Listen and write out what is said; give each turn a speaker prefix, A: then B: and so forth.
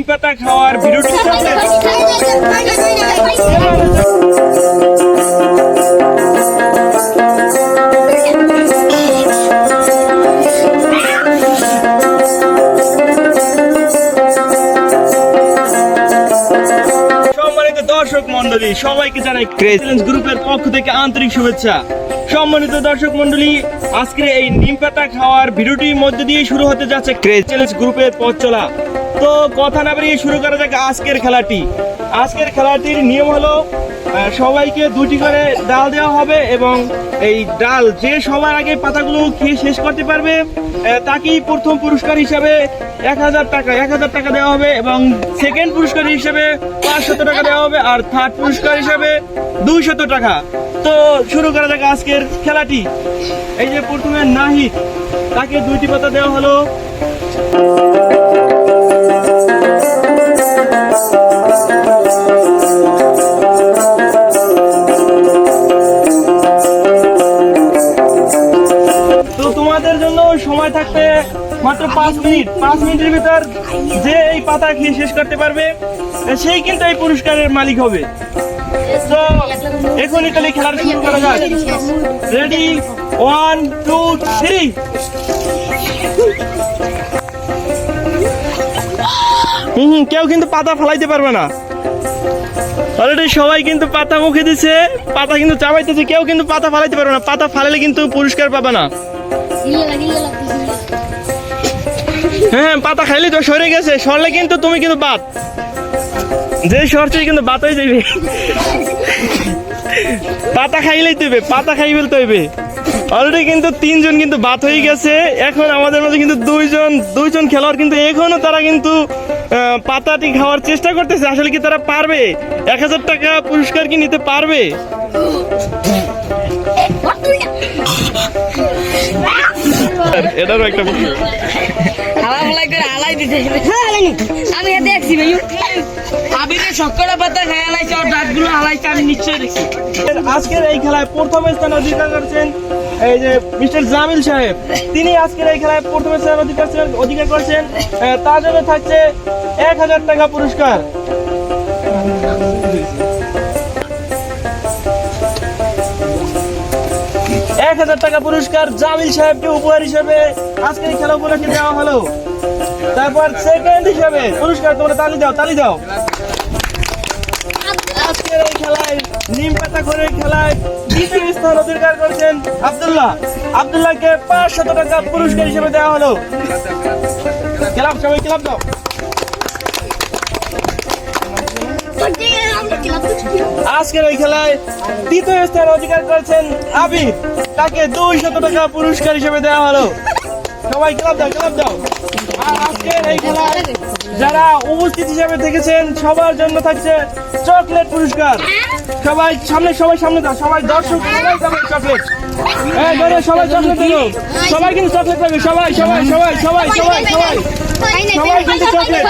A: পাতা খাওয়ার ভিডিওটি দর্শক মন্ডলী সবাইকে জানাই ক্রেজ চ্যালেঞ্জ গ্রুপের পক্ষ থেকে আন্তরিক শুভেচ্ছা। সম্মানিত দর্শক মন্ডলী, আজকে এই নিম পাতা খাওয়ার ভিডিওটির মধ্যে দিয়ে শুরু হতে যাচ্ছে ক্রেজ চ্যালেঞ্জ গ্রুপের পথ চলা। তো কথা না বেরিয়ে শুরু করা যাক আজকের খেলাটি। আজকের খেলাটির নিয়ম হলো সবাইকে 2টি করে ডাল দেওয়া হবে এবং এই ডাল যে সবার আগে পাতাগুলো খেয়ে শেষ করতে পারবে তাকেই প্রথম পুরস্কার হিসাবে 1000 টাকা দেওয়া হবে এবং সেকেন্ড পুরস্কার হিসাবে 500 টাকা দেওয়া হবে আর থার্ড পুরস্কার হিসাবে 200 টাকা। তো শুরু করা যাক আজকের খেলাটি। এই যে প্রথমে নাহিদ, তাকে 2টি পাতা দেওয়া হলো। তোমাদের জন্য সময় থাকতে মাত্র 5 মিনিট। 5 মিনিটের ভিতর যে এই পাতা খেয়ে শেষ করতে পারবে সেই কিন্তু এই পুরস্কারের মালিক হবে। তো এখনই তাহলে খেলাটা শুরু করা যাক। রেডি, 1 2 3। কেউ কিন্তু পাতা ফালাইতে পারবে না। অলরেডি সবাই কিন্তু পাতা মুখে দিচ্ছে, পাতা কিন্তু চাবাইতেছে, কেউ কিন্তু পাতা ফালাইতে পারবে না। পাতা ফালালে কিন্তু পুরস্কার পাবে না। হ্যাঁ, পাতা খাইলে তো সরে গেছে, সরলে কিন্তু তুমি কিন্তু বাদ, যে সরছে কিন্তু বাদ হয়ে যাবে। পাতা খাইলেই দেবে, পাতা খাই ফেলতে হইবে। অলরেডি কিন্তু 3 জন কিন্তু বাদ হয়ে গেছে। এখন আমাদের মধ্যে কিন্তু 2 জন খেলোয়াড় কিন্তু এখনো তারা কিন্তু পাতাটি খাওয়ার চেষ্টা করতেছে। আসলে কি তারা পারবে? 1000 টাকা পুরস্কার কি নিতে পারবে? এটারও একটা
B: আমি দেখছি ভাই আবিরে সক্কড়া পাতা খাই আলাইছে আর দাঁতগুলো আলাইছে, আমি নিশ্চয় দেখছি।
A: আজকের এই খেলায় প্রথম স্থান অধিকার করেছেন এই যে মিস্টার জামিল সাহেব। তিনি আজকের এই খেলায় প্রথম স্থান অধিকার করেছেন। তার জন্য থাকছে 1000 টাকা পুরস্কার। টাকা পুরস্কার জামিল সাহেবকে উপহার হিসেবে আজকের খেলা উপলক্ষে দেওয়া হলো। তারপর সেকেন্ড হিসেবে পুরস্কার, তোমরা তালি দাও। আজকের এই খেলায় নিম পাতা করে খেলায় দ্বিতীয় স্থান অধিকার করেছেন আব্দুল্লাহকে 500 টাকা পুরস্কার হিসেবে দেওয়া হলো। সবাই ক্লাব দাও। আজকের এই খেলায় তৃতীয় স্থান অধিকার করেছেন আবির, তাকে 200 টাকা পুরস্কার হিসেবে দেওয়া হলো। সবাই ক্লাব দাও। আর আজকের এই খেলায় যারা উপস্থিত হিসেবে থেকেছেন সবার জন্য থাকছে চকলেট পুরস্কার। সবাই সামনে দাও, সবাই দর্শক চকলেট। সবাই চকলেট দেবো, সবাই কিন্তু চকলেট পাবে। সবাই কিন্তু চকলেট।